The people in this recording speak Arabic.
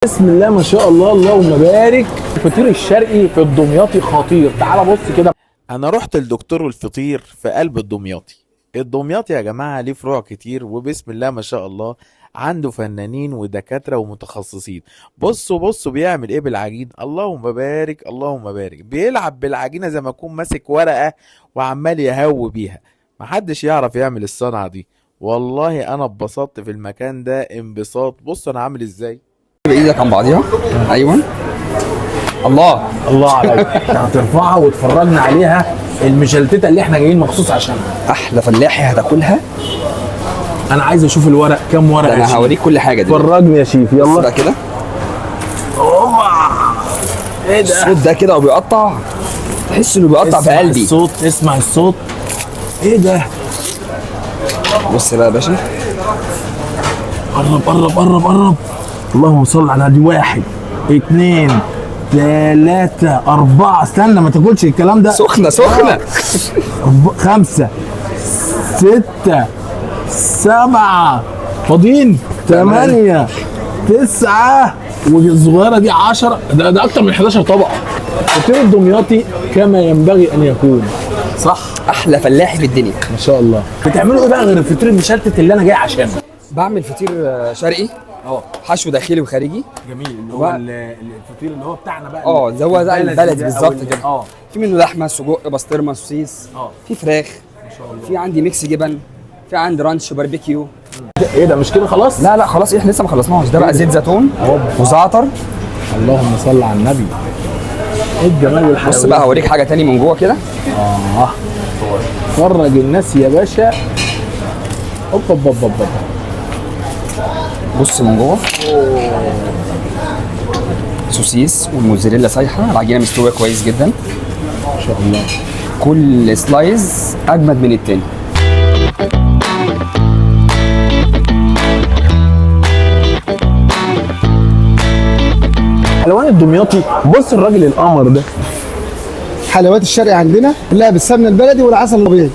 بسم الله ما شاء الله اللهم بارك. الفطير الشرقي في الدمياطي خطير. تعال بص كده. انا رحت لدكتور الفطير في قلب الدمياطي يا جماعة ليه فروع كتير، وبسم الله ما شاء الله عنده فنانين ودكاترة ومتخصصين. بصوا بيعمل ايه بالعجين، اللهم بارك اللهم بارك. بيلعب بالعجينة زي ما يكون ماسك ورقة وعمال يهوي بيها. محدش يعرف يعمل الصنعة دي. والله انا اتبسطت في المكان ده انبساط. بص انا عامل ازاي. بايدك عن بعضيها. ايوه الله الله عليك. هترفعها وتفرجنا عليها المشلتته اللي احنا جايين مخصوص عشانها. احلى فلاحي هتاكلها. انا عايز اشوف الورق كام ورق. ده انا هوريك كل حاجه دي. فرجني يا شيف بص يلا. بقى كده ايه ده؟ الصوت ده كده وبيقطع، تحس انه بيقطع في قلبي. اسمع الصوت. ايه ده؟ بص بقى يا باشا، قرب. اللهم صل على دي. 1 2 3 4. استنى ما تاكلش الكلام ده. سخنه 5 6 7 فاضيين 8 9 والصغيره دي 10. ده اكتر من 11 طبقه. فطير الدمياطي كما ينبغي ان يكون. صح. احلى فلاحي في الدنيا ما شاء الله. بتعملوا ايه بقى غير الفطير المشلتت اللي انا جاي عشانه؟ بعمل فطير شرقي، حشو داخلي وخارجي. جميل. اللي هو الفطير اللي هو بتاعنا بقى. ده هو زي البلدي بالظبط كده. في منه لحمه، سجق، بسطرمه، سوسيس، في فراخ، ما شاء الله. في عندي ميكس جبن، في عندي رانش باربيكيو. ايه ده مش كده خلاص؟ لا خلاص، احنا لسه ما خلصناش. ده بقى زيت زيتون وزعتر. اللهم صل على النبي. ايه الجمال والحلاوه. بص بقى هوريك حاجه تاني من جوه كده. فرج الناس يا باشا. اوب. بص من جوه سوسيس والموزاريلا سايحه، العجينه مستويه كويس جدا ما شاء الله. كل سلايز اجمد من التاني. حلوان الدمياطي. بص الراجل القمر ده. حلويات الشرقي عندنا كلها بالسمنه البلدي والعسل الطبيعي.